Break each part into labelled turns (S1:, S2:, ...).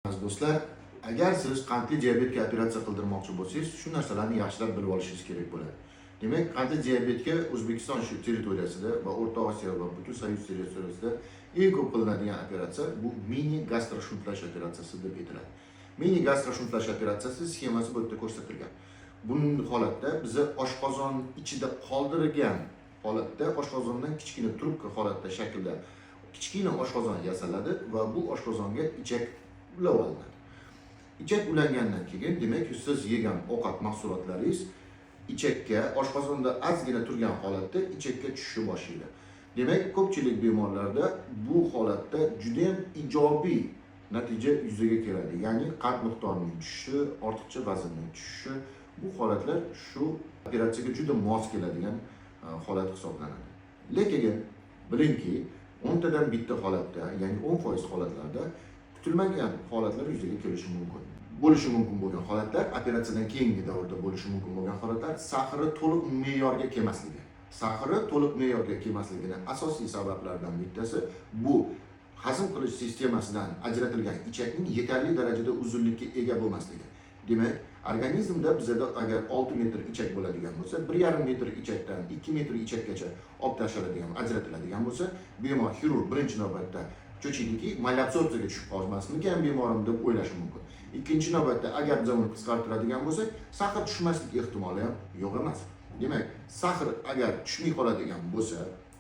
S1: Aziz do'stlar, agar siz qandli diabetga operatsiya qildirmoqchi bo'lsangiz, shu narsalarni yaxshilab bilib olishingiz kerak bo'ladi. Demak, qandli diabetga O'zbekiston shu territoriyasida va O'rta Osiyo va butun Soyuz territoriyasida eng ko'p qilinadigan operatsiya bu mini gastroshuntlash operatsiyasi deb aytiladi. Mini gastroshuntlash operatsiyasi sxemasi bu yerda ko'rsatilgan. Bunday holatda bizni oshqozon ichida qoldirilgan holatda oshqozondan kichkina trubka holatda shaklda kichkina oshqozon yasaladi va bu oshqozonga ichak ulab olinadi. Ichak ulangandan keyin, demak, siz yegan ovqat mahsulotlaringiz ichakka, oshqozonda ozgina turgan holatda ichakka tushishni boshlaydi. Demak, ko'pchilik bemorlarda bu holatda juda ham ijobiy natija yuzaga keladi. Ya'ni qand miqdorining tushishi, ortiqcha vaznning tushishi, bu holatlar shu operatsiyaga juda mos keladigan holat hisoblanadi. Lekin bilingki, 10 tadan bitta holatda, ya'ni 10% holatlarda kutilmagan holatlar yuzaga kelishi mumkin. Bo'lishi mumkin bo'lgan holatlar, operatsiyadan keyingi davrda bo'lishi mumkin bo'lgan holatlar sahri to'liq me'yorga kelmasligi. Sahri to'liq me'yorga kelmasligining asosiy sabablaridan bittasi bu hazm qilish sistemasidan ajratilgan ichakning yetarli darajada uzunlikka ega bo'lmasligi. Demak, organizmda bizda agar 6 metr ichak bo'ladigan bo'lsa, 1,5 metr ichakdan 2 metr ichakgacha olib tashlanadigan, ajratiladigan bo'lsa, bemor xirurg birinchi navbatda cho'chiydiki, malabsorpsiyaga tushib qolmasmikan bemorim deb o'ylashi mumkin. Ikkinchi navbatda agar biz uni qisqartiradigan bo'lsak, sahr tushmaslik ehtimoli ham yo'q emas. Demak, sahr agar tushmay qoladigan bo'lsa,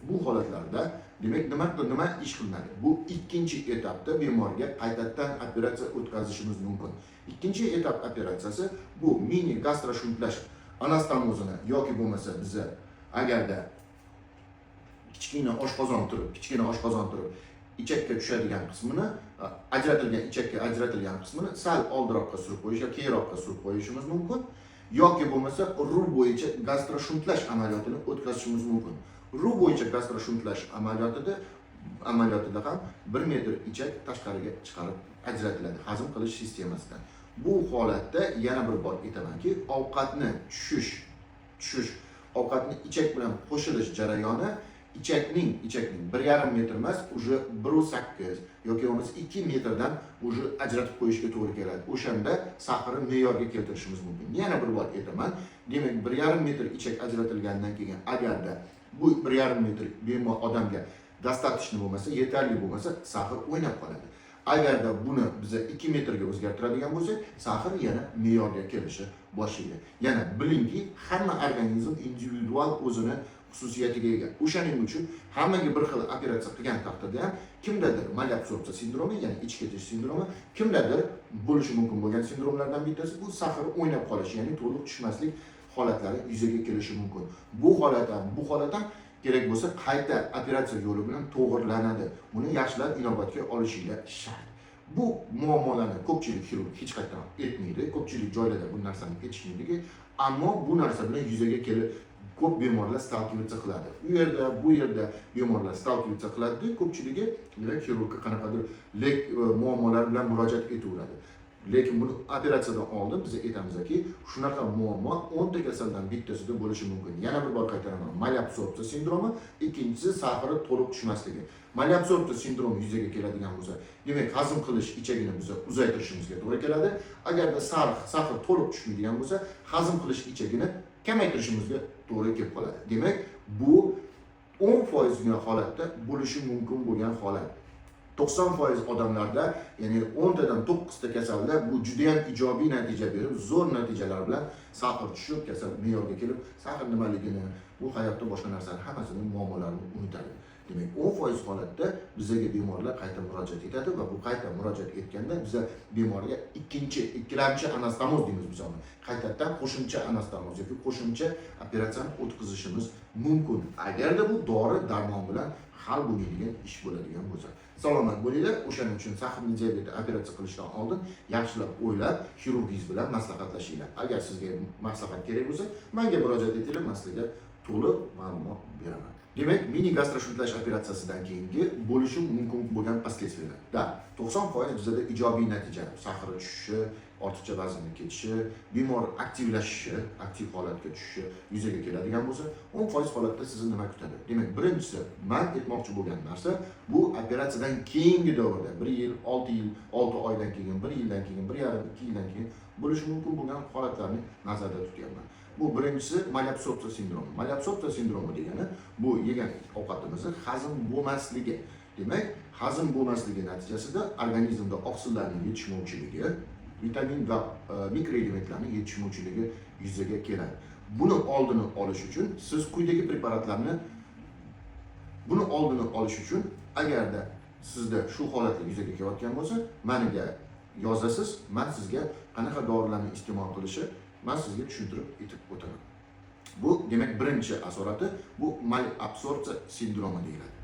S1: bu holatlarda demak nima ish qilinadi? Bu ikkinchi etapda bemorga qaytadan operatsiya o'tkazishimiz mumkin. Ikkinchi etap operatsiyasi bu mini gastroshuntlash anastomozini yoki bo'lmasa biza agarda kichkina oshqozon turib ichakka tushadigan qismini, ichakka ajratilgan qismini sal oldiroqqa surib qo'yish yoki keyinroqqa surib qo'yishimiz mumkin, yoki bo'lmasa rul bo'yicha gastroshuntlash amaliyotini o'tkazishimiz mumkin. Rul bo'yicha gastroshuntlash amaliyotida ham 1 metr ichak tashqariga chiqarib ajratiladi hazm qilish sistemasidan. Bu holatda yana bir bor aytamanki, ovqatni ovqatni ichak bilan qo'shilish jarayoni ichakning 1,5 metr emas, уже 1,8 yoki bo'lmasa 2 metrdan уже ajratib qo'yishga to'g'ri keladi. O'shanda sahrni me'yorga keltirishimiz mumkin. Yana bir bor aytaman, demak 1,5 metr ichak ajratilgandan keyin agarda bu 1,5 metr bemor odamga достаточно bo'lmasa, yetarli bo'lmasa, sahr o'ynab qoladi. Agarda buni biz 2 metrga o'zgartiradigan bo'lsak, sahr yana me'yorga kelishi boshlaydi. Yana bilingki, hamma organizm individual o'zini xususiyatiga ega. O'shaning uchun hammaga bir xil operatsiya qilgan taqdirda ham kimdadir malabsorpsiya sindromi, ya'ni ichki ketish sindromi, kimdadir bo'lishi mumkin bo'lgan sindromlardan bittasi bu sahr o'ynab qolish, ya'ni to'liq tushmaslik holatlari yuzaga kelishi mumkin. Bu holat ham kerak bo'lsa qayta operatsiya yo'li bilan to'g'rilanadi. Buni yaxshilab inobatga olishinglar shart. Bu muammolarni ko'pchilik xirurg hech qachon aytmaydi. Ko'pchilik joylarda bu narsani aytishmaydi, ammo bu narsa bilan yuzaga kelib ko'p bemorlar stalkivаться qiladi. Bu yerda bemorlar stalkivаться qiladi, ko'pchiligi xirurgga qanaqadir muammolar bilan murojaat etaveradi. Lekin buni operatsiyadan oldin biz aytamizki, shunaqa muammo 10 ta kasaldan bittasida bo'lishi mumkin. Yana bir bor qaytaraman, malabsorpsiya sindromi, ikkinchisi sahri to'liq tushmasligi. Malabsorpsiya sindromi yuzaga keladigan bo'lsa, demak hazm qilish ichagini biz uzaytirishimizga to'g'ri keladi. Agarda sahr to'liq tushmaydigan bo'lsa, hazm qilish ichagini kamaytirishimizga to'g'ri kelib qoladi. Demak, bu 10% holatda bo'lishi mumkin bo'lgan holat. 90% odamlarda, ya'ni 10 tadan 9 ta kasalda bu juda ham ijobiy natija berib, zo'r natijalar bilan sahr tushib, kasal me'yorga kelib, sahr nimaligini, bu hayotda boshqa narsalar hammasining muammolarini unutadi. Demak, 10% holatda bizga bemorlar qayta murojaat etadi va bu qayta murojaat etganda biz bemorga ikkilamchi anastomoz deymiz biz uni. Qaytadan qo'shimcha anastomoz yoki qo'shimcha operatsiyani o'tkazishimiz mumkin. Agarda bu dori-darmon bilan hal bo'ladigan ish bo'ladigan bo'lsa. Salomat bo'linglar. O'shaning uchun sahrli diabetni operatsiya qilishdan oldin yaxshilab o'ylab, xirurgingiz bilan maslahatlashinglar. Agar sizga maslahat kerak bo'lsa, menga murojaat etinglar, men sizga to'liq ma'lumot beraman. Demak, mini gastroshuntlash operatsiyasidan keyingi bo'lishi mumkin bo'lgan последствиялар. 90% bizada ijobiy natija, sahri tushishi, ortiqcha vaznning ketishi, bemor aktivlashishi, aktiv holatga tushishi yuzaga keladigan bo'lsa, 10% holatda sizni nima kutadi? Demak, birinchisi, men aytmoqchi bo'lgan narsa, bu operatsiyadan keyingi davrda 1 yil, 6 yil, 6 oydan keyin, 1 yildan keyin, 1,5 2 yildan keyin bo'lishi mumkin bo'lgan holatlarni nazarda tutyapman. Bu birinchisi malabsorpsiya sindromi. Malabsorpsiya sindromi degani bu yegan ovqatimizni hazm bo'lmasligi. Demak, hazm bo'lmasligi natijasida organizmda oqsillarning yetishmovchiligi, vitamin va mikroelementlarning yetishmovchiligi yuzaga keladi. Buni oldini olish uchun siz quyidagi preparatlarni agarda sizda shu holatlar yuzaga kelayotgan bo'lsa, meniga yozasiz, men sizga qanaqa dorilarni iste'mol qilishi men sizga tushuntirib aytib o'taman. Bu demak birinchi asorati, bu malabsorpsiya sindromi deyiladi.